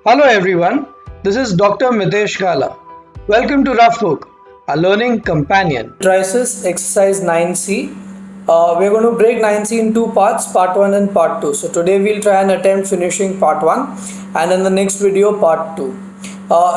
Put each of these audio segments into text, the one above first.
Hello everyone, this is Dr. MiteshGala. Welcome to Rough Book, a learning companion. Matrices exercise 9C. We're going to break 9C in two parts, part 1 and part 2. So today we'll try and attempt finishing part 1 and in the next video part 2.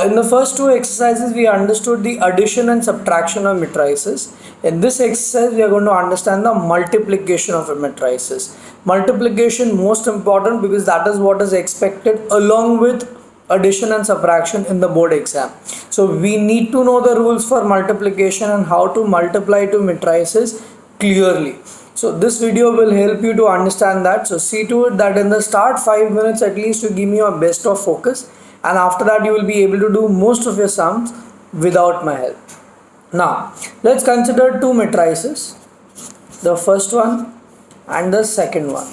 In the first two exercises we understood the addition and subtraction of matrices. In this exercise we are going to understand the multiplication of a matrices. Multiplication most important because that is what is expected along with addition and subtraction in the board exam. So we need to know the rules for multiplication and how to multiply to matrices clearly. So this video will help you to understand that. So see to it that in the start 5 minutes at least you give me your best of focus, and after that you will be able to do most of your sums without my help. Now let's consider two matrices, the first one and the second one.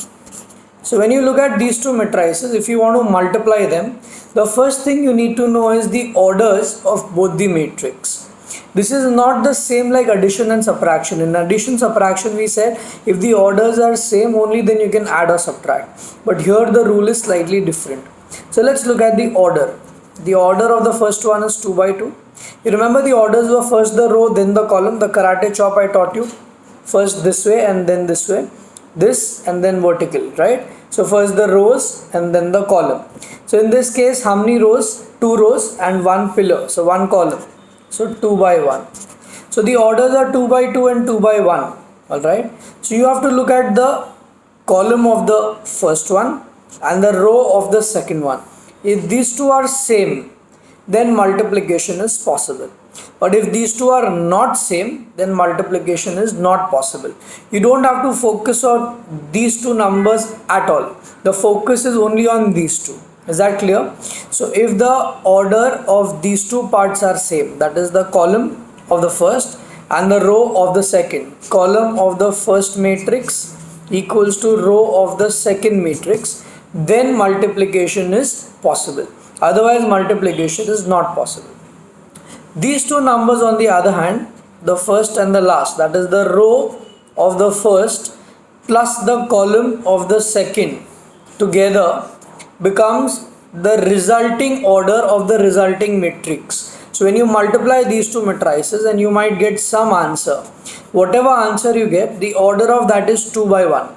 So when you look at these two matrices, if you want to multiply them, the first thing you need to know is the orders of both the matrix. This is not the same like addition and subtraction. In addition subtraction we said if the orders are same only then you can add or subtract. But here the rule is slightly different. So let's look at the order. The order of the first one is 2 by 2. You remember the orders were first the row then the column. The karate chop I taught you. First this way and then this way. This and then vertical, right? So first the rows and then the column. So in this case how many rows? 2 rows and 1 pillar, so 1 column. So 2 by 1. So the orders are 2 by 2 and 2 by 1. Alright. So you have to look at the column of the first one and the row of the second one. If these two are same, then multiplication is possible. But if these two are not same, then multiplication is not possible. You don't have to focus on these two numbers at all. The focus is only on these two. Is that clear? So if the order of these two parts are same, that is the column of the first and the row of the second, column of the first matrix equals to row of the second matrix, then multiplication is possible. Otherwise multiplication is not possible. These two numbers on the other hand, the first and the last, that is the row of the first plus the column of the second together becomes the resulting order of the resulting matrix. So when you multiply these two matrices and you might get some answer. Whatever answer you get, the order of that is 2 by 1.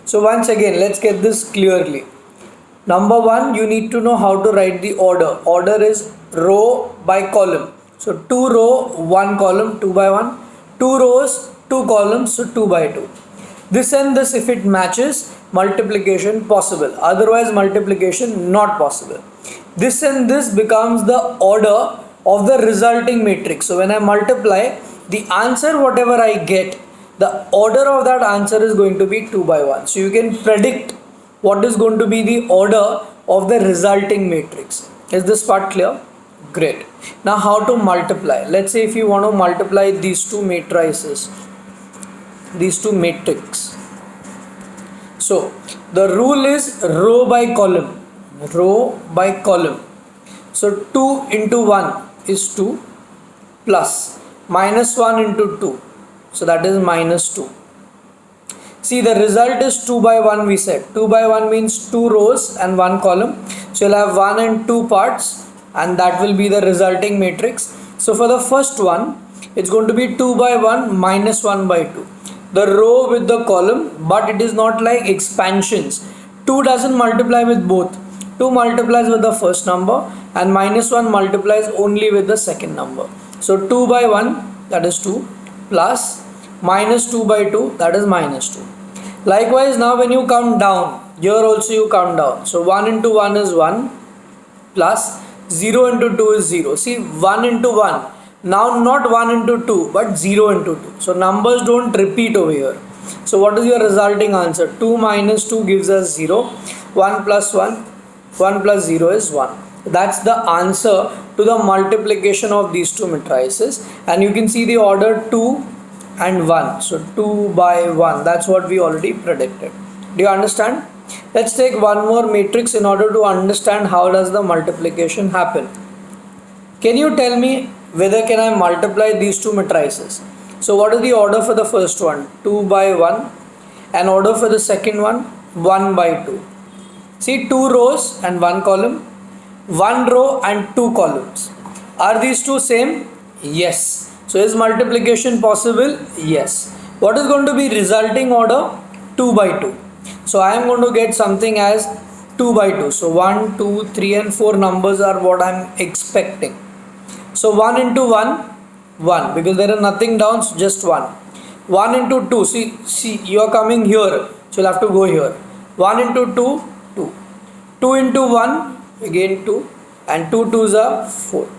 So once again, let's get this clearly. Number one, you need to know how to write the order. Order is row by column. So 2 row, 1 column, 2 by 1. 2 rows, 2 columns, so 2 by 2. This and this, if it matches, multiplication possible. Otherwise, multiplication not possible. This and this becomes the order of the resulting matrix. So when I multiply, the answer whatever I get, the order of that answer is going to be 2 by 1. So you can predict what is going to be the order of the resulting matrix. Is this part clear? Great. Now how to multiply? Let's say if you want to multiply these two matrices, these two matrix. So the rule is row by column. Row by column. So 2 into 1 is 2 plus minus 1 into 2. So that is minus 2. See, the result is 2 by 1 we said. 2 by 1 means 2 rows and 1 column. So you'll have 1 and 2 parts and that will be the resulting matrix. So for the first one, it's going to be 2 by 1 minus 1 by 2. The row with the column, but it is not like expansions. 2 doesn't multiply with both. 2 multiplies with the first number and minus 1 multiplies only with the second number. So 2 by 1, that is 2, plus minus 2 by 2, that is minus 2. Likewise, now when you come down, here also you come down. So 1 into 1 is 1 plus 0 into 2 is 0. See, 1 into 1. Now not 1 into 2 but 0 into 2. So numbers don't repeat over here. So what is your resulting answer? 2 minus 2 gives us 0. 1 plus 1. 1 plus 0 is 1. That's the answer to the multiplication of these two matrices. And you can see the order 2 and 1. So 2 by 1. That's what we already predicted. Do you understand? Let's take one more matrix in order to understand how does the multiplication happen. Can you tell me whether can I multiply these two matrices? So what is the order for the first one? 2 by 1. And order for the second one? 1 by 2. See, 2 rows and 1 column, 1 row and 2 columns. Are these two same? Yes. So is multiplication possible? Yes. What is going to be resulting order? 2 by 2. So I am going to get something as 2 by 2. So 1, 2, 3 and 4 numbers are what I am expecting. So 1 into 1, 1, because there is nothing down, so just 1. 1 into 2, see you are coming here, so you'll have to go here. 1 into 2, 2. 2 into 1, again 2, and 2 2s are 4.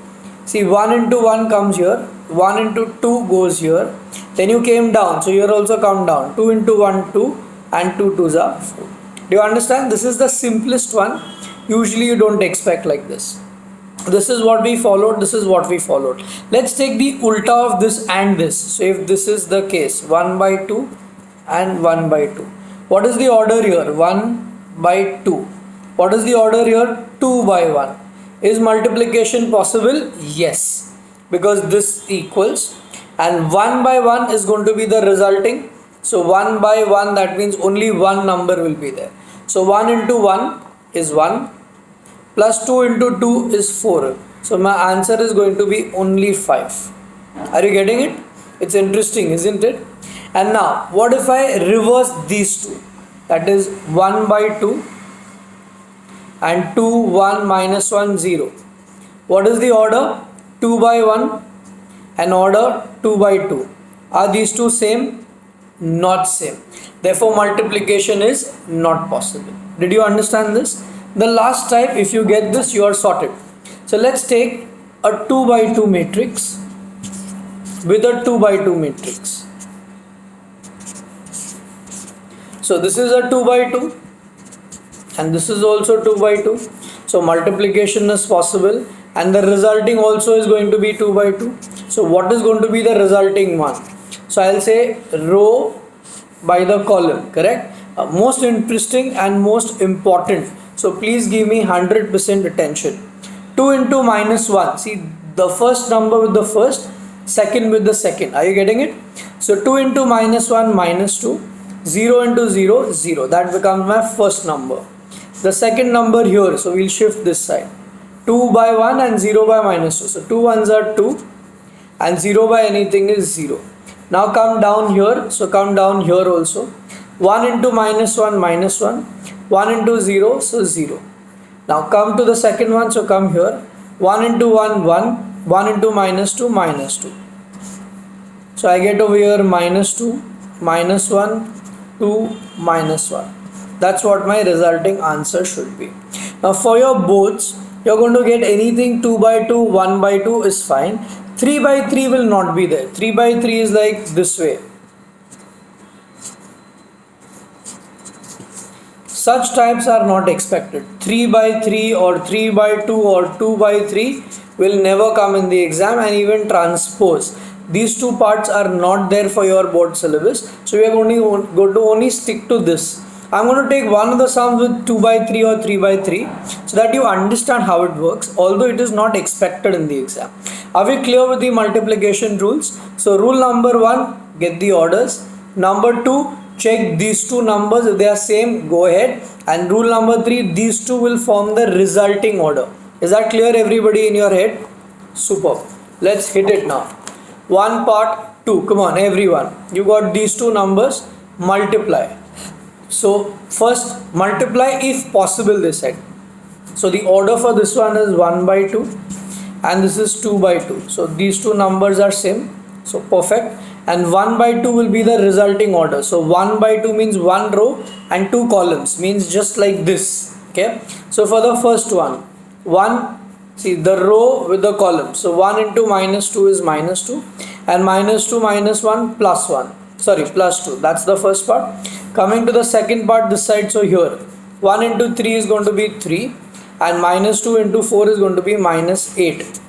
See, 1 into 1 comes here, 1 into 2 goes here, then you came down, so here also come down. 2 into 1, 2, and 2 2s are 4. Do you understand? This is the simplest one. Usually you don't expect like this. This is what we followed, this is what we followed. Let's take the ulta of this and this. So if this is the case, 1 by 2 and 1 by 2. What is the order here? 1 by 2. What is the order here? 2 by 1. Is multiplication possible? Yes, because this equals, and 1 by 1 is going to be the resulting. So 1 by 1, that means only one number will be there. So 1 into 1 is 1, plus 2 into 2 is 4. So my answer is going to be only 5. Are you getting it? It's interesting, isn't it? And now, what if I reverse these two? That is 1 by 2 and 2, 1, minus 1, 0. What is the order? 2 by 1 and order 2 by 2. Are these two same? Not same. Therefore, multiplication is not possible. Did you understand this? The last type, if you get this, you are sorted. So let's take a 2 by 2 matrix with a 2 by 2 matrix. So this is a 2 by 2 and this is also 2 by 2. So multiplication is possible and the resulting also is going to be 2 by 2. So what is going to be the resulting one? So I'll say row by the column, correct? Most interesting and most important. So please give me 100% attention. 2 into minus 1. See, the first number with the first, second with the second. Are you getting it? So 2 into minus 1, minus 2. 0 into 0, 0. That becomes my first number. The second number here. So we'll shift this side. 2 by 1 and 0 by minus 2. So 2 ones are 2 and 0 by anything is 0. Now come down here. So come down here also. 1 into minus 1, minus 1. 1 into 0, so 0. Now come to the second one, so come here. 1 into 1, 1. 1 into minus 2, minus 2. So I get over here minus 2, minus 1, 2, minus 1. That's what my resulting answer should be. Now for your boards, you're going to get anything 2 by 2, 1 by 2 is fine. 3 by 3 will not be there. 3 by 3 is like this way. Such types are not expected. 3 by 3 or 3 by 2 or 2 by 3 will never come in the exam, and even transpose. These two parts are not there for your board syllabus. So we are going to only stick to this. I'm going to take one of the sums with 2 by 3 or 3 by 3 so that you understand how it works, although it is not expected in the exam. Are we clear with the multiplication rules? So rule number 1, get the orders. Number 2, check these two numbers. If they are same, go ahead. And rule number 3, these two will form the resulting order. Is that clear, everybody, in your head? Superb. Let's hit it now. One part 2. Come on, everyone. You got these two numbers. Multiply. So first multiply if possible this side. So the order for this one is 1 by 2 and this is 2 by 2. So these two numbers are same. So perfect. And 1 by 2 will be the resulting order. So 1 by 2 means 1 row and 2 columns, means just like this. Okay. So for the first one, 1, see the row with the column. So 1 into minus 2 is minus 2 and minus 2 minus 1 plus 1. Sorry, plus 2. That's the first part. Coming to the second part this side. So here 1 into 3 is going to be 3 and minus 2 into 4 is going to be minus 8.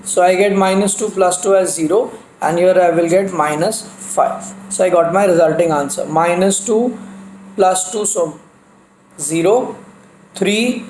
So I get minus 2 plus 2 as 0 and here I will get minus 5. So I got my resulting answer. Minus 2 plus 2, so 0, 3,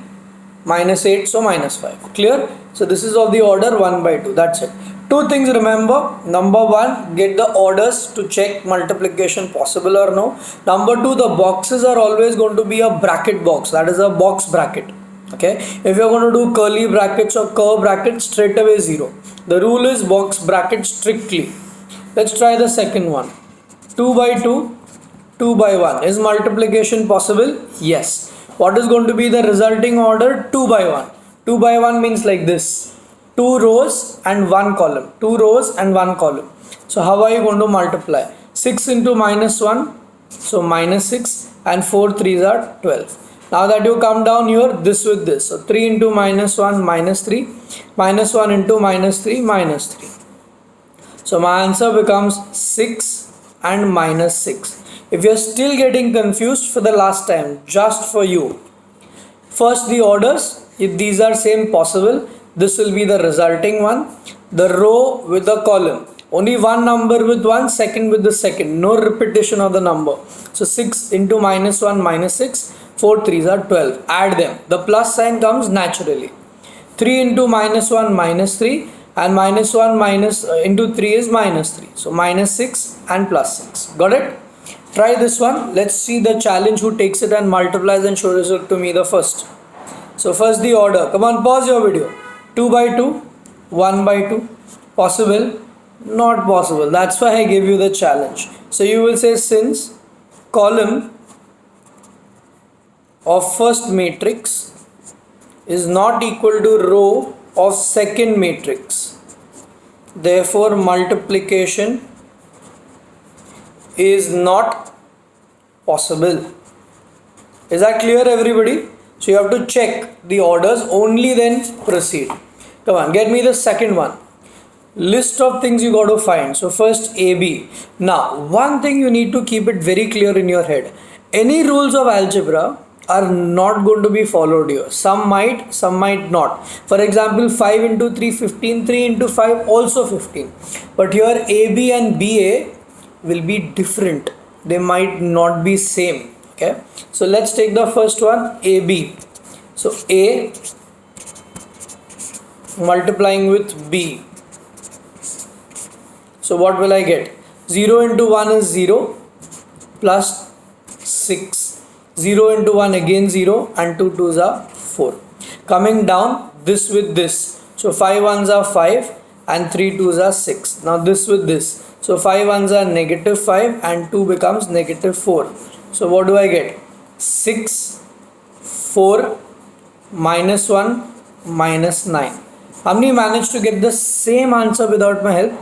minus 8, so minus 5. Clear? So this is of the order 1 by 2. That's it. Two things remember. Number one, get the orders to check multiplication possible or no. Number two, the boxes are always going to be a bracket box, that is a box bracket. Okay, if you're going to do curly brackets or curve brackets, straight away 0. The rule is box bracket strictly. Let's try the second one. 2 by 2, 2 by 1. Is multiplication possible? Yes. What is going to be the resulting order? 2 by 1. 2 by 1 means like this. 2 rows and 1 column. 2 rows and 1 column. So how are you going to multiply? 6 into minus 1. So minus 6 and 4 3s are 12. Now that you come down here, this with this. So 3 into minus 1, minus 3. Minus 1 into minus 3, minus 3. So my answer becomes 6 and minus 6. If you are still getting confused, for the last time, just for you, first the orders, if these are same possible, this will be the resulting one. The row with the column, only one number with one, second with the second, no repetition of the number. So 6 into minus 1, minus 6, 4 3s are 12. Add them, the plus sign comes naturally. 3 into minus 1, minus 3, and minus 1 minus into 3 is minus 3. So minus 6 and plus 6. Got it? Try this one. Let's see the challenge who takes it and multiplies and shows it to me the first. So first the order. Come on, pause your video. 2 by 2, 1 by 2. Possible? Not possible. That's why I gave you the challenge. So you will say, since column of first matrix is not equal to row of second matrix, therefore multiplication is not possible. Is that clear, everybody? So you have to check the orders, only then proceed. Come on, get me the second one. List of things you got to find. So first AB. Now one thing you need to keep it very clear in your head. Any rules of algebra are not going to be followed here. Some might not. For example, 5 into 3, 15, 3 into 5 also 15. But here AB and BA will be different. They might not be same. Okay. So let's take the first one, AB. So A multiplying with B. So what will I get? 0 into 1 is 0 plus 6. 0 into 1 again 0 and 2 2s are 4. Coming down, this with this. So 5 1s are 5 and 3 2s are 6. Now this with this. So 5 1s are negative 5 and 2 becomes negative 4. So what do I get? 6, 4, minus 1, minus 9. How many managed to get the same answer without my help?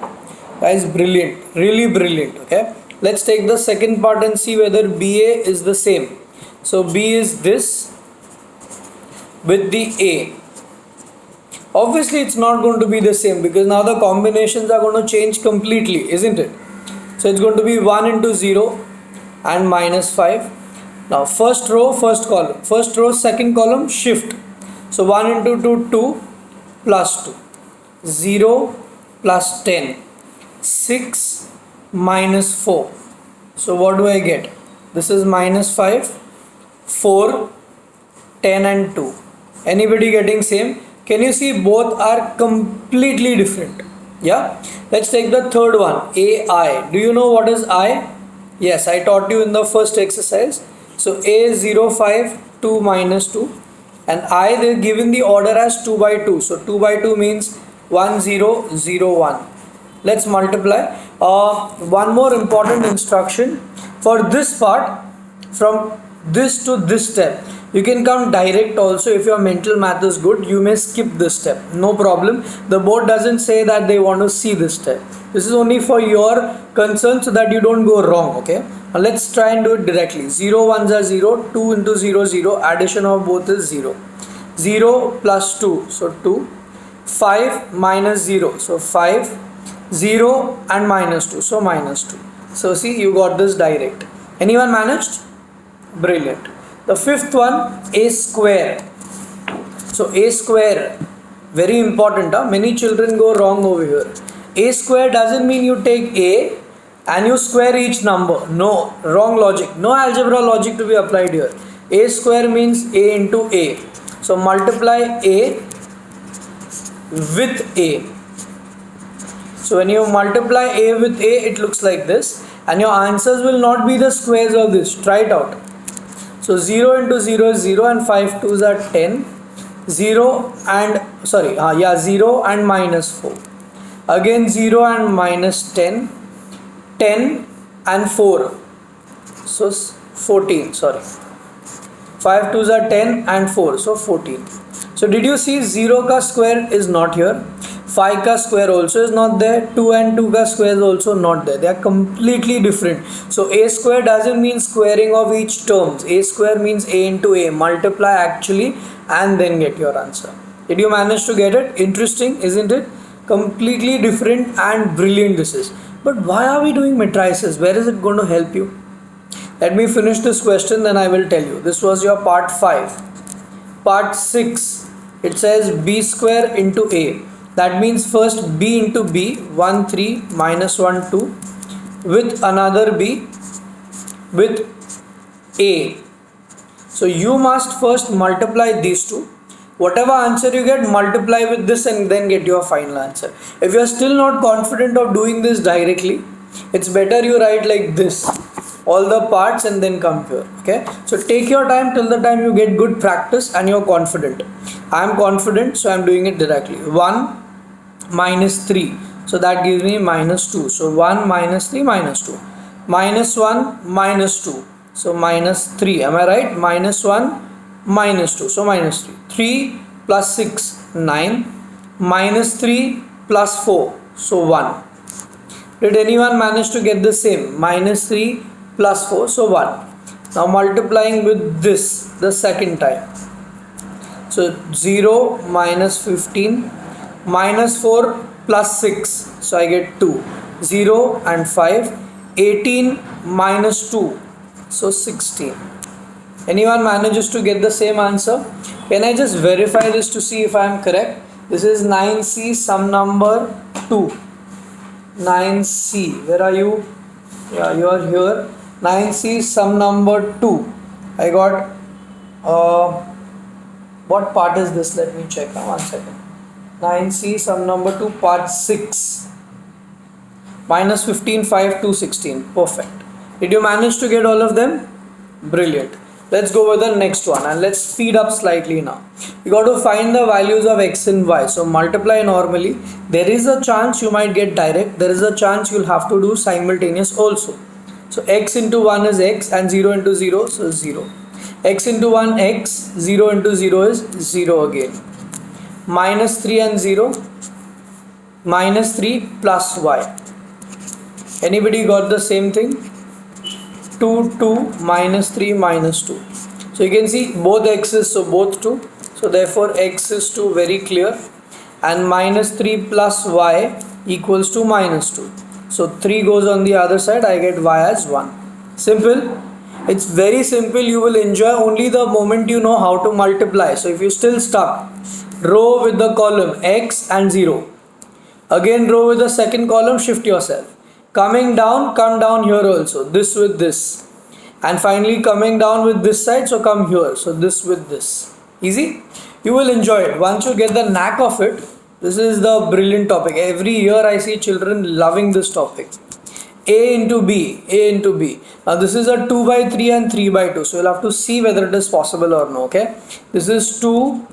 Guys, brilliant. Really brilliant. Okay. Let's take the second part and see whether BA is the same. So B is this with the A. Obviously it's not going to be the same because now the combinations are going to change completely, isn't it? So it's going to be 1 into 0 and minus 5. Now first row, first column. First row, second column, shift. So 1 into 2, 2 plus 2. 0 plus 10. 6 minus 4. So what do I get? This is minus 5, 4, 10 and 2. Anybody getting same? Can you see both are completely different? Yeah. Let's take the third one, AI. Do you know what is I? Yes, I taught you in the first exercise. So A 0, 5, 2 minus 2. And I, they're given the order as 2 by 2. So 2 by 2 means 1, 0, 0, 1. Let's multiply. One more important instruction. For this part, from this to this step, you can come direct also. If your mental math is good, you may skip this step, no problem. The board doesn't say that they want to see this step. This is only for your concern so that you don't go wrong. Okay, now let's try and do it directly. 0 1s are 0, 2 into 0 0, addition of both is 0. 0 plus 2, so 2. 5 minus 0, so 5. 0 and minus 2, so minus 2. So see, you got this direct. Anyone managed? Brilliant. The fifth one, A square. So A square, very important. Many children go wrong over here. A square doesn't mean you take A and you square each number. No, wrong logic. No algebra logic to be applied here. A square means A into A. So multiply A with A. So when you multiply A with A, it looks like this, and your answers will not be the squares of this. Try it out. So 0 into 0 is 0, and 5 2s are 10. 0 and 0 and minus 4. Again 0 and minus 10. 10 and 4. So 14. 5 2s are 10 and 4. So 14. So did you see 0 ka square is not here? 5 ka square also is not there. 2 and 2 ka square is also not there. They are completely different. So a square doesn't mean squaring of each terms. A square means a into a. Multiply actually and then get your answer. Did you manage to get it? Interesting, isn't it? Completely different and brilliant this is. But why are we doing matrices? Where is it going to help you? Let me finish this question, then I will tell you. This was your part 5. Part 6, it says b square into a. That means first b into b, 1 3 minus 1 2, with another b with a. So you must first multiply these two. Whatever answer you get, multiply with this and then get your final answer. If you are still not confident of doing this directly, it's better you write like this, all the parts, and then come here. Okay, so take your time till the time you get good practice and you're confident. I am confident, so I'm doing it directly. 1 minus 3, so that gives me minus 2. So 1 minus 3 minus 2. Minus 1 minus 2, so minus 3. Am I right? Minus 1 minus 2, so minus 3. 3 plus 6, 9. Minus 3 plus 4, so 1. Did anyone manage to get the same? Minus 3 plus 4, so 1. Now multiplying with this the second time. So 0 minus 15 minus 4 plus 6, so I get 2. 0 and 5. 18 minus 2, so 16. Anyone manages to get the same answer? Can I just verify this to see if I am correct? This is 9C, sum number 2. 9C, where are you? Yeah, you are here. 9C, sum number 2. I got what part is this? Let me check now, 1 second. 9C, sum number 2, part 6. Minus 15, 5, 2, 16. Perfect. Did you manage to get all of them? Brilliant. Let's go with the next one and let's speed up slightly now. You got to find the values of x and y. So multiply normally. There is a chance you might get direct. There is a chance you'll have to do simultaneous also. So x into 1 is x and 0 into 0, so 0. X into 1 x, 0 into 0 is 0 again. Minus 3 and 0. Minus 3 plus y. Anybody got the same thing? 2, 2, minus 3, minus 2. So you can see both x's, so both 2. So therefore x is 2, very clear. And minus 3 plus y equals to minus 2. So 3 goes on the other side, I get y as 1. Simple. It's very simple. You will enjoy only the moment you know how to multiply. So if you're still stuck, row with the column x and 0. Again row with the second column, shift yourself. Coming down, come down here also, this with this. And finally coming down with this side, so come here, so this with this. Easy? You will enjoy it. Once you get the knack of it, this is the brilliant topic. Every year I see children loving this topic. A into B, A into B. Now this is a 2 by 3 and 3 by 2. So you'll have to see whether it is possible or no, okay? This is 2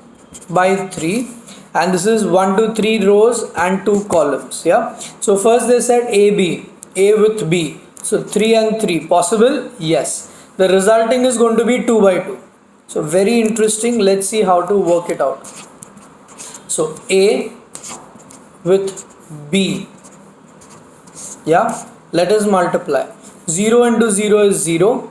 by 3. And this is 1 to 3 rows and 2 columns. Yeah. So first they said AB, A with B. So 3 and 3 possible? Yes. The resulting is going to be 2 by 2. So very interesting. Let's see how to work it out. So A with B. Yeah. Let us multiply. 0 into 0 is 0.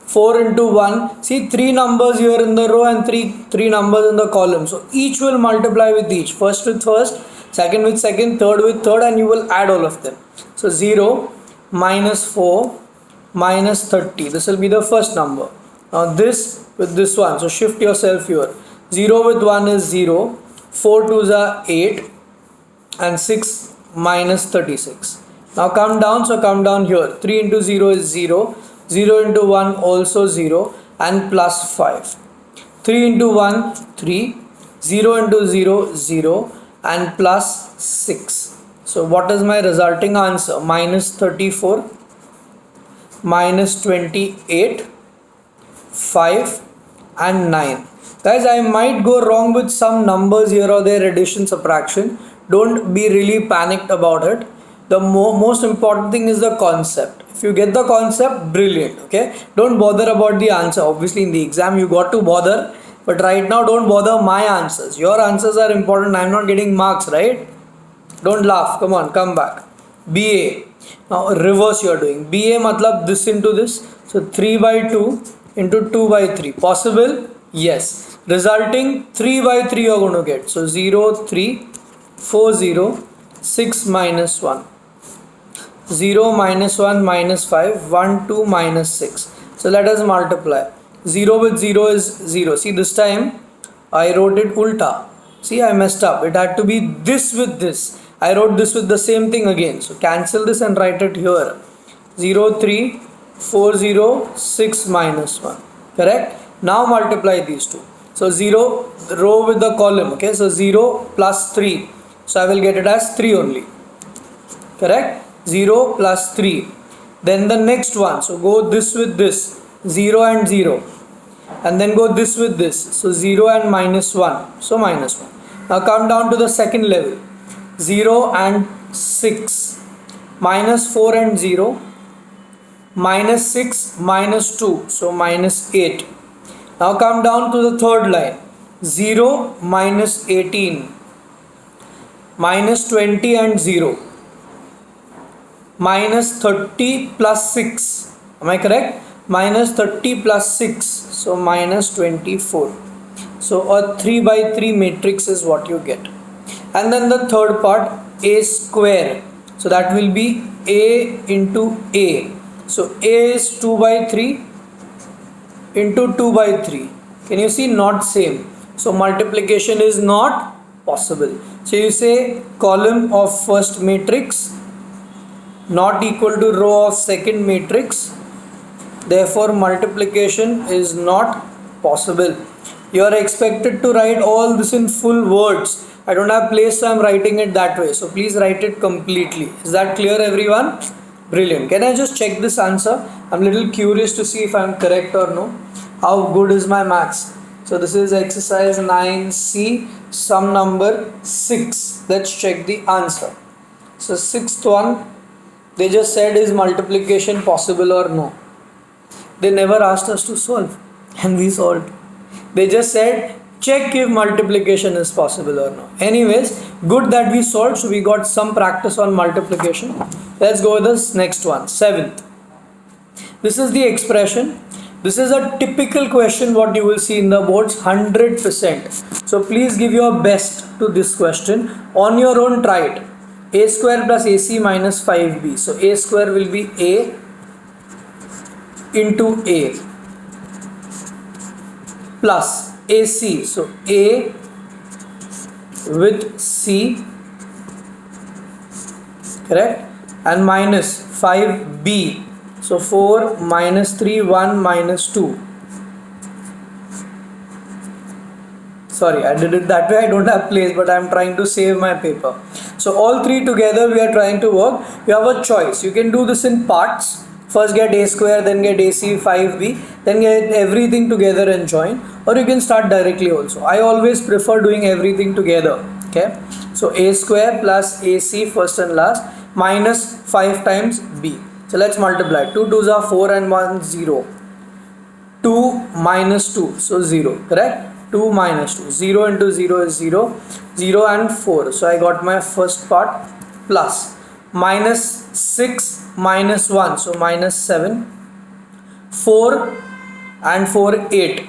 4 into 1, see 3 numbers here in the row and 3 numbers in the column. So each will multiply with each. First with first, second with second, third with third, and you will add all of them. So 0 minus 4 minus 30. This will be the first number. Now this with this one. So shift yourself here. 0 with 1 is 0. 4 2s are 8 and 6 minus 36. Now come down. So come down here. 3 into 0 is 0. 0 into 1 also 0 and plus 5. 3 into 1 3. 0 into 0 0 and plus 6. So what is my resulting answer? Minus 34, minus 28, 5 and 9. Guys, I might go wrong with some numbers here or there, addition, subtraction. Don't be really panicked about it. The most important thing is the concept. If you get the concept, brilliant. Okay, don't bother about the answer. Obviously in the exam you got to bother, but right now don't bother my answers. Your answers are important. I'm not getting marks, right? Don't laugh. Come on, come back. BA. Now reverse you are doing. BA matlab this into this. So 3 by 2 into 2 by 3. Possible? Yes. Resulting 3 by 3 you are going to get. So 0, 3, 4, 0, 6 minus 1. 0 minus 1 minus 5, 1, 2 minus 6. So let us multiply. 0 with 0 is 0. See, this time I wrote it ulta. See, I messed up. It had to be this with this. I wrote this with the same thing again. So cancel this and write it here. 0, 3, 4, 0, 6 minus 1. Correct? Now multiply these two. So 0 row with the column. Okay. So 0 plus 3. So I will get it as 3 only. Correct? 0 plus 3. Then the next one. So go this with this. 0 and 0. And then go this with this. So 0 and minus 1. So minus 1. Now come down to the second level. 0 and 6. Minus 4 and 0. Minus 6 minus 2. So minus 8. Now come down to the third line. 0 minus 18. Minus 20 and 0. Minus 30 plus 6. Am I correct? Minus 30 plus 6. So minus 24. So a 3 by 3 matrix is what you get. And then the third part, a square. So that will be a into a. So a is 2 by 3 into 2 by 3. Can you see? Not same. So multiplication is not possible. So you say column of first matrix not equal to row of second matrix. Therefore multiplication is not possible. You are expected to write all this in full words. I don't have place, so I am writing it that way. So please write it completely. Is that clear, everyone? Brilliant. Can I just check this answer? I'm a little curious to see if I'm correct or no. How good is my maths? So this is exercise 9C, sum number 6. Let's check the answer. So sixth one, they just said, is multiplication possible or no? They never asked us to solve and we solved. They just said check if multiplication is possible or no. Anyways, good that we solved, so we got some practice on multiplication. Let's go with this next one, seventh. This is the expression. This is a typical question what you will see in the boards, 100%. So please give your best to this question. On your own, try it. A square plus AC minus 5B. So A square will be A into A plus AC. So A with C, correct, and minus 5B. So 4 minus 3, 1 minus 2. Sorry, I did it that way. I don't have place, but I am trying to save my paper. So all three together we are trying to work. You have a choice. You can do this in parts. First get A square, then get AC 5B, then get everything together and join. Or you can start directly also. I always prefer doing everything together. Okay. So A square plus AC first and last minus 5 times B. So let's multiply. 2 2s are 4 and 1 0. 2 minus 2. So 0. Correct? 2 minus 2. 0 into 0 is 0. 0 and 4. So I got my first part plus minus 6 minus 1. So minus 7. 4 and 4 8.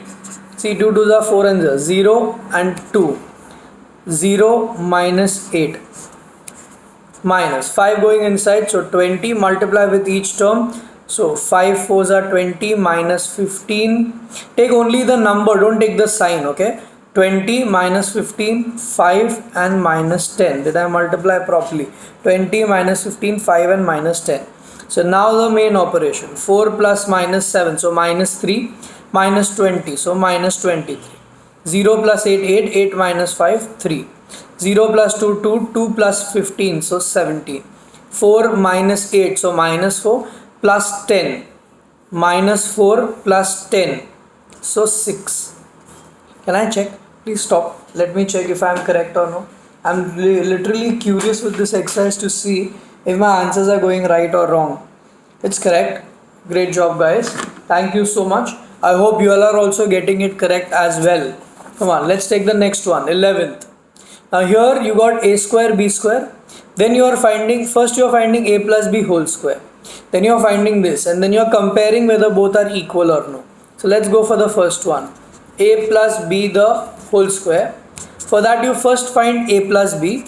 See 2 2s are 4 and 0. 0 and 2. 0 minus 8. Minus 5 going inside, so 20, multiply with each term. So 5 4s are 20 minus 15. Take only the number, don't take the sign. Okay, 20 minus 15, 5 and minus 10. Did I multiply properly? 20 minus 15, 5 and minus 10. So now the main operation, 4 plus minus 7, so minus 3, minus 20, so minus 23. 0 plus 8, 8, 8 minus 5, 3. 0 plus 2, 2, 2 plus 15, so 17. 4 minus 8, so minus 4, plus 10, minus 4 plus 10, so 6. Can I check? Please stop. Let me check if I am correct or no. I'm literally curious with this exercise to see if my answers are going right or wrong. It's correct. Great job, guys. Thank you so much. I hope you all are also getting it correct as well. Come on, let's take the next one, 11th. Now here you got a square b square. Then you are finding, first you are finding a plus b whole square. Then you are finding this, and then you are comparing whether both are equal or no. So let's go for the first one, a plus b the whole square. For that you first find a plus b.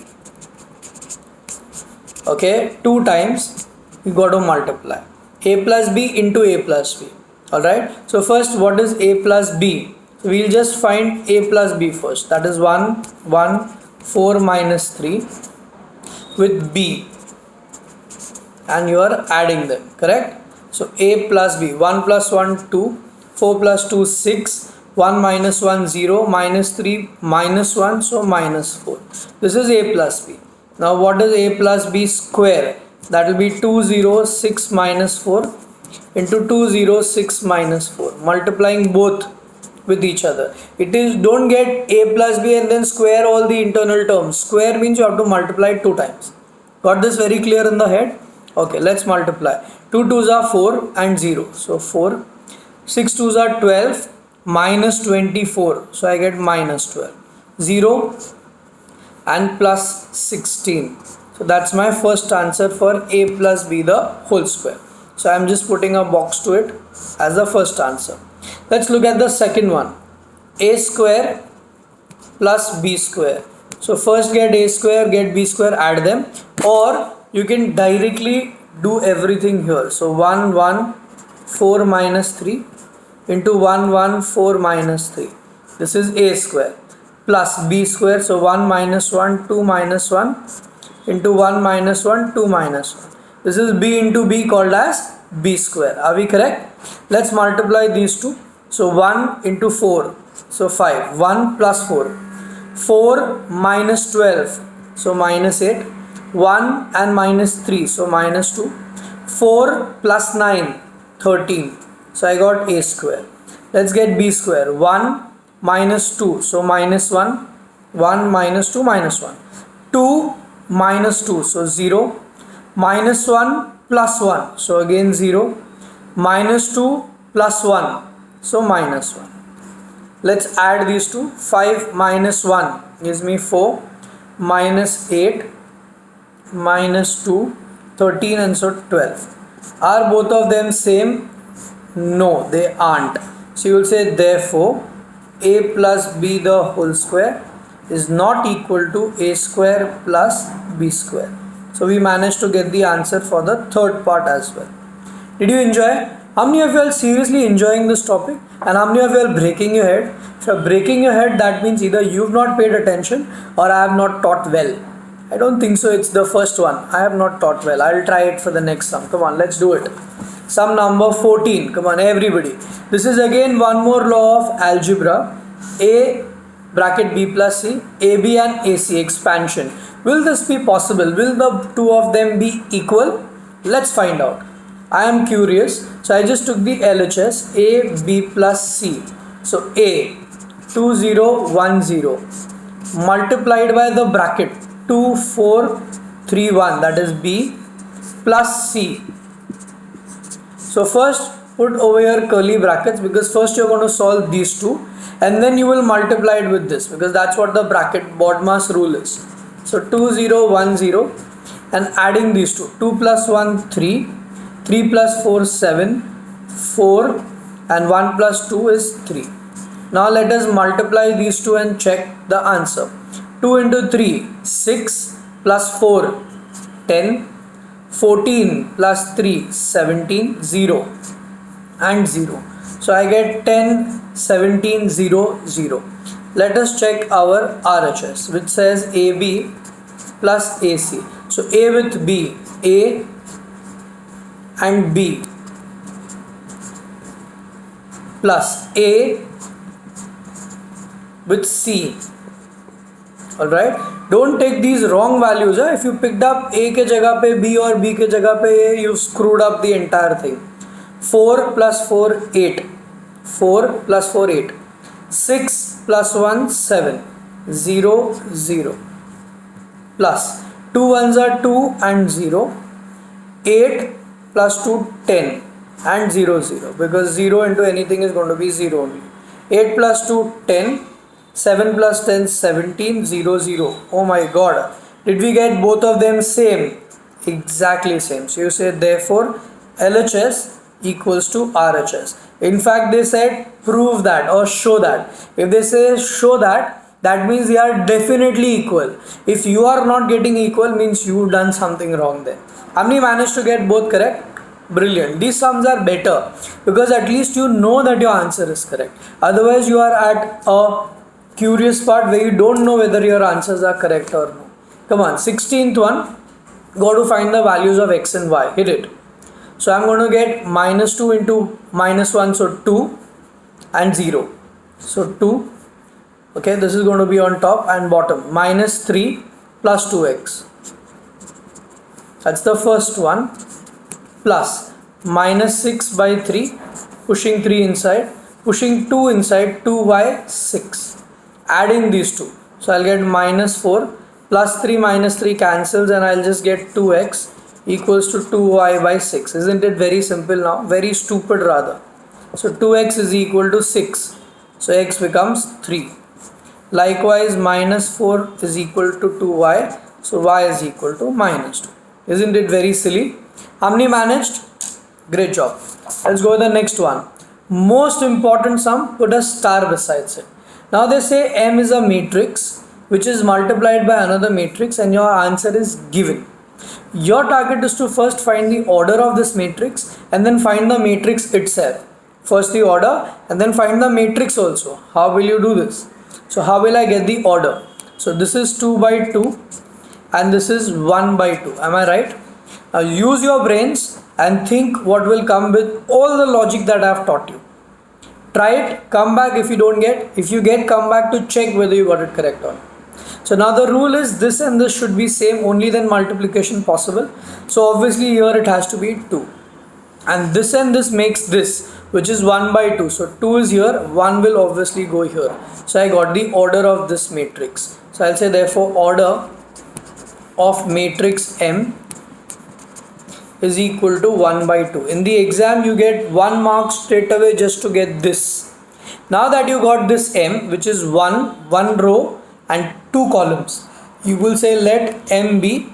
Okay, 2 times you got to multiply a plus b into a plus b. Alright, so first what is a plus b? So we'll just find a plus b first. That is 1, 1, 4 minus 3 with b, and you are adding them, correct? So a plus b, 1 plus 1 2, 4 plus 2 6, 1 minus 1 0, minus 3 minus 1, so minus 4. This is a plus b. Now what is a plus b square? That will be 206 minus 4 into 206 minus 4, multiplying both with each other. It is, don't get a plus b and then square all the internal terms. Square means you have to multiply it 2 times. Got this very clear in the head? Okay, let's multiply. 2 2s are 4 and 0, so 4. 6 2s are 12 minus 24, so I get minus 12. 0 and plus 16. So that's my first answer for a plus b the whole square. So I'm just putting a box to it as the first answer. Let's look at the second one, a square plus b square. So first get a square, get b square, add them, or you can directly do everything here. So 1 1 4 minus 3 into 1 1 4 minus 3. This is a square plus b square. So 1 minus 1 2 minus 1 into 1 minus 1 2 minus 1. This is b into b called as b square. Are we correct? Let's multiply these two. So 1 into 4, so 5. 1 plus 4, 4 minus 12, so minus 8. 1 and minus 3, so minus 2. 4 plus 9, 13. So I got a square. Let's get b square. 1 minus 2, so minus 1. 1 minus 2 minus 1. 2 minus 2, so 0. Minus 1 plus 1, so again 0. Minus 2 plus 1, so minus 1. Let's add these two. 5 minus 1 gives me 4, minus 8, minus 2, 13, and so 12. Are both of them same? No, they aren't. So you will say therefore a plus b the whole square is not equal to a square plus b square. So we managed to get the answer for the third part as well. Did you enjoy? How many of you are seriously enjoying this topic? And how many of you are breaking your head? If you are breaking your head, that means either you've not paid attention or I have not taught well. I don't think so. It's the first one. I have not taught well. I'll try it for the next sum. Come on, let's do it. Sum number 14. Come on, everybody. This is again one more law of algebra. A bracket b plus c, ab and ac expansion. Will this be possible? Will the two of them be equal? Let's find out. I am curious. So I just took the LHS, a b plus c. So a 2010 multiplied by the bracket 2431, that is b, plus c. So first put over here curly brackets, because first you're going to solve these two and then you will multiply it with this, because that's what the bracket BODMAS rule is. So 2010 and adding these two, 2 plus 1 3, 3 plus 4 7, 4, and 1 plus 2 is 3. Now let us multiply these two and check the answer. 2 into 3 6 plus 4 10, 14 plus 3 17, 0 and 0. So I get 10 17 0 0. Let us check our RHS, which says AB plus AC. So A with B, A and B plus A with C. Alright, don't take these wrong values. If you picked up A के जगह पे B और B के जगह पे A, you screwed up the entire thing. 4 plus 4 8, 4 plus 4 8, 6 plus 1 7, 0 0, plus 2 ones are 2 and 0, 8 plus 2 10 and 0 0, because 0 into anything is going to be 0 only. 8 plus 2 10, 7 plus 10 17, 0 0. Oh my god, did we get both of them same? Exactly same. So you say therefore LHS equals to RHS. In fact, they said prove that or show that. If they say show that, that means they are definitely equal. If you are not getting equal, means you done something wrong there. How many managed to get both correct? Brilliant. These sums are better because at least you know that your answer is correct. Otherwise, you are at a curious part where you don't know whether your answers are correct or no. Come on, 16th one, go to find the values of x and y. Hit it. So I'm going to get minus 2 into minus 1, so 2 and 0. So 2. Okay, this is going to be on top and bottom. Minus 3 plus 2x. That's the first one. Plus minus 6 by 3, pushing 3 inside, pushing 2 inside, 2y 6. Adding these two. So I'll get minus 4 plus 3 minus 3 cancels and I'll just get 2x equals to 2y by 6. Isn't it very simple now? Very stupid rather. So 2x is equal to 6. So x becomes 3. Likewise, minus 4 is equal to 2y. So y is equal to minus 2. Isn't it very silly? How many managed? Great job. Let's go to the next one. Most important sum, put a star besides it. Now they say M is a matrix which is multiplied by another matrix and your answer is given. Your target is to first find the order of this matrix and then find the matrix itself. First the order and then find the matrix also. How will you do this? So how will I get the order? So this is 2 by 2 and this is 1 by 2. Am I right? Now use your brains and think what will come with all the logic that I have taught you. Try it, come back if you don't get. If you get, come back to check whether you got it correct or not. So now the rule is this and this should be same, only then multiplication possible. So obviously here it has to be 2. And this makes this, which is 1 by 2. So 2 is here, 1 will obviously go here. So I got the order of this matrix. So I'll say therefore order of matrix M is equal to 1 by 2. In the exam you get 1 mark straight away just to get this. Now that you got this M, which is 1 row and 2 columns, you will say let M be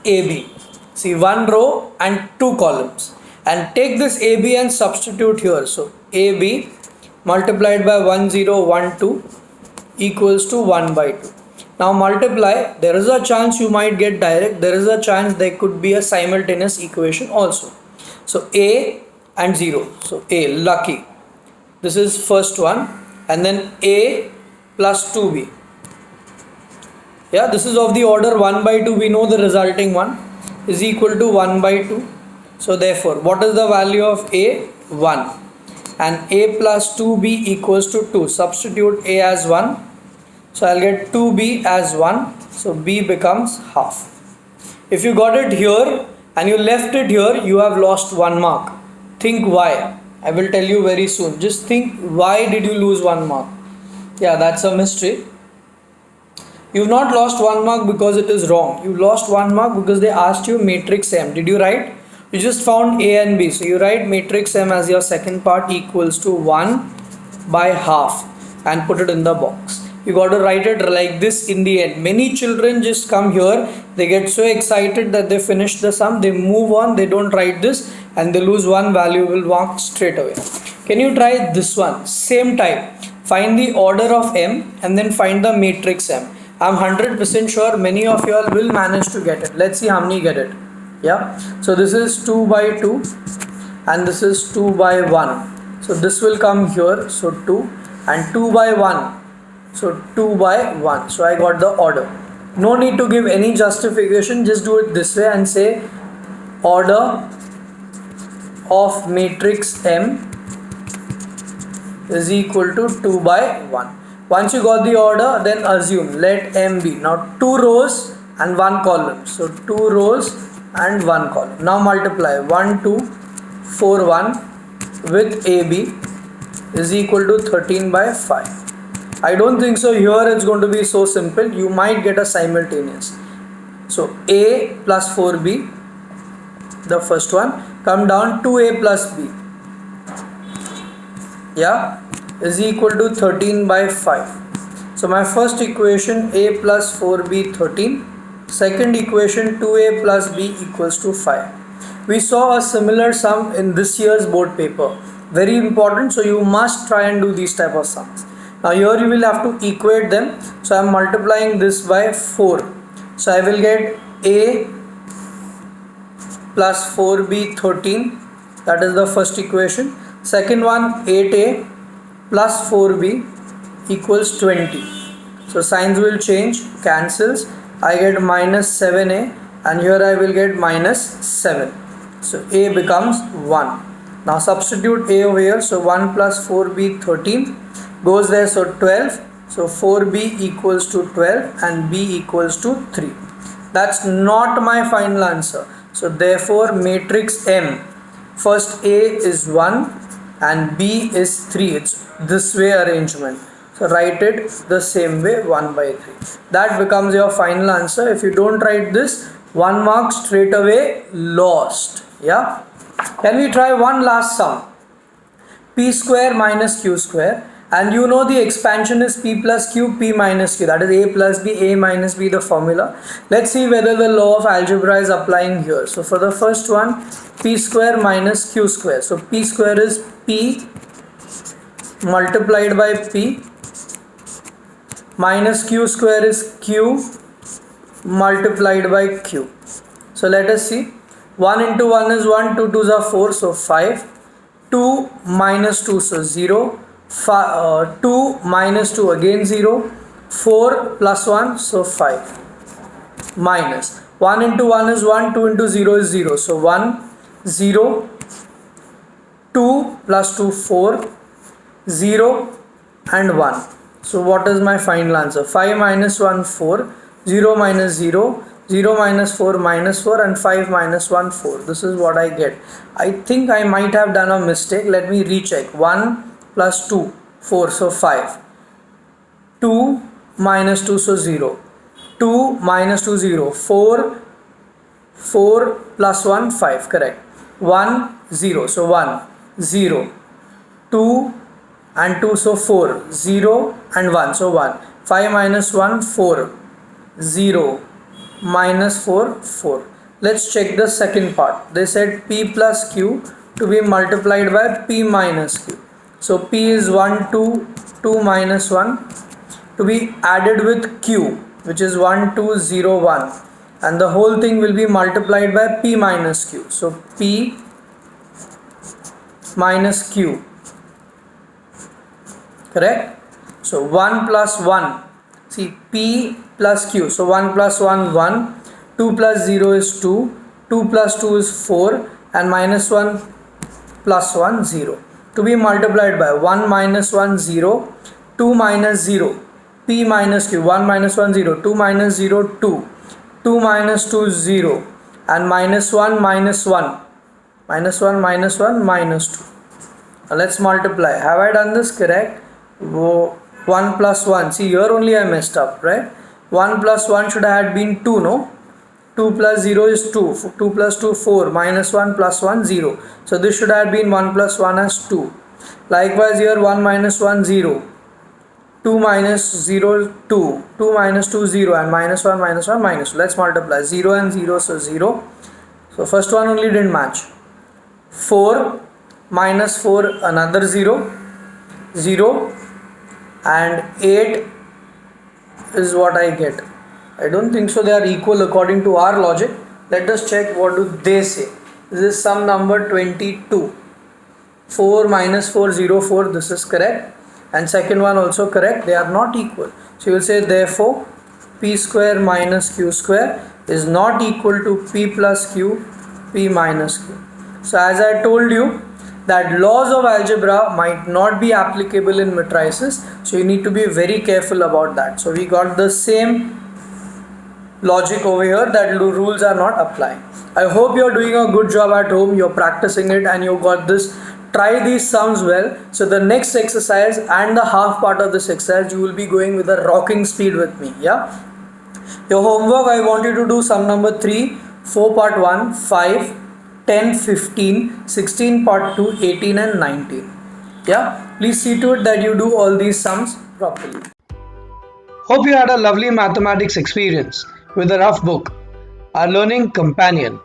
AB. See, 1 row and 2 columns, and take this AB and substitute here. So AB multiplied by 1 0 1 2 equals to 1 by 2. Now multiply, there is a chance you might get direct, there is a chance there could be a simultaneous equation also. So A and 0, so A, lucky. This is first one, and then A plus 2B. Yeah, this is of the order 1 by 2, we know the resulting one is equal to 1 by 2. So therefore, what is the value of A? 1. And A plus 2B equals to 2. Substitute A as 1. So I'll get 2B as 1. So B becomes half. If you got it here and you left it here, you have lost 1 mark. Think why. I will tell you very soon. Just think, why did you lose 1 mark? Yeah, that's a mystery. You've not lost 1 mark because it is wrong. You lost 1 mark because they asked you matrix M. Did you write? You just found A and B. So you write matrix M as your second part equals to 1 by half and put it in the box. You got to write it like this in the end. Many children just come here, they get so excited that they finish the sum, they move on, they don't write this and they lose 1 valuable mark straight away. Can you try this one? Same type. Find the order of M and then find the matrix M. I'm 100% sure many of you all will manage to get it. Let's see how many get it. Yeah. So this is 2 by 2 and this is 2 by 1. So this will come here. So 2 and 2 by 1. So 2 by 1. So I got the order. No need to give any justification. Just do it this way and say order of matrix M is equal to 2 by 1. Once you got the order, then assume let M be. Now 2 rows and 1 column. So 2 rows and 1 column. Now multiply 1, 2, 4, 1 with AB is equal to 13 by 5. I don't think so here it's going to be so simple. You might get a simultaneous. So A plus 4B, the first one, come down 2A plus B, yeah, is equal to 13 by 5. So my first equation A plus 4B 13, second equation 2A plus B equals to 5. We saw a similar sum in this year's board paper. Very important, so you must try and do these type of sums. Now here you will have to equate them. So I am multiplying this by 4. So I will get A plus 4B 13, that is the first equation. Second one 8A plus 4B equals 20. So signs will change, cancels. I get minus 7A and here I will get minus 7. So A becomes 1. Now substitute A over here. So 1 plus 4B 13 goes there, so 12. So 4B equals to 12 and B equals to 3. That's not my final answer. So therefore matrix M, first A is 1 and B is 3. It's this way arrangement. So write it the same way, 1 by 3. That becomes your final answer. If you don't write this, 1 mark straight away lost. Yeah. Can we try one last sum? P square minus Q square. And you know the expansion is P plus Q, P minus Q. That is A plus B, A minus B, the formula. Let's see whether the law of algebra is applying here. So for the first one, P square minus Q square. So P square is P multiplied by P minus Q square is Q multiplied by Q. So let us see. 1 into 1 is 1, 2 2s are 4, so 5. 2 minus 2, so 0. 2 minus 2 again 0. 4 plus 1, so 5. Minus 1 into 1 is 1, 2 into 0 is 0, so 1, 0. 2 plus 2, 4, 0 and 1. So what is my final answer? 5 minus 1, 4, 0 minus 0, 0 minus 4 minus 4 and 5 minus 1, 4. This is what I get. I think I might have done a mistake. Let me recheck. 1 plus 2, 4, so 5. 2 minus 2, so 0. 2 minus 2, 0. 4, 4 plus 1, 5. Correct. 1, 0. So 1, 0. 2 and 2, so 4. 0 and 1, so 1. 5 minus 1, 4. 0 minus 4, 4. Let's check the second part. They said P plus Q to be multiplied by P minus Q. So P is 1, 2, 2 minus 1 to be added with Q, which is 1, 2, 0, 1. And the whole thing will be multiplied by P minus Q. So P minus Q. Correct? So 1 plus 1. See, P plus Q. So 1 plus 1, 1. 2 plus 0 is 2. 2 plus 2 is 4. And minus 1 plus 1, 0. To be multiplied by 1 minus 1, 0. 2 minus 0. P minus Q. 1 minus 1, 0. 2 minus 0, 2. 2 minus 2, 0. And minus 1, minus 1. Minus 1, minus 1, minus 2. Now let's multiply. Have I done this correct? 1 plus 1. See, here only I messed up, right? 1 plus 1 should have been 2, no? 2 plus 0 is 2. 2 plus 2, 4. Minus 1 plus 1, 0. So this should have been 1 plus 1 as 2. Likewise here 1 minus 1, 0. 2 minus 0, 2. 2 minus 2, 0. And minus 1, minus 1, minus 2. Let's multiply. 0 and 0, so 0. So first one only didn't match. 4 minus 4, another 0. 0. And 8 is what I get. I don't think so they are equal according to our logic. Let us check what do they say. This is sum number 22. 4 minus 4, 0, 4. This is correct. And second one also correct. They are not equal. So you will say therefore P square minus Q square is not equal to P plus Q, P minus Q. So as I told you that laws of algebra might not be applicable in matrices, so you need to be very careful about that. So we got the same logic over here that rules are not applying. I hope you're doing a good job at home, you're practicing it and you got this. Try these sums well. So the next exercise and the half part of this exercise, you will be going with a rocking speed with me. Yeah. Your homework, I want you to do sum number 3, 4 part 1, 5, 10, 15, 16 part 2, 18 and 19. Yeah. Please see to it that you do all these sums properly. Hope you had a lovely mathematics experience with the Rough Book, our learning companion.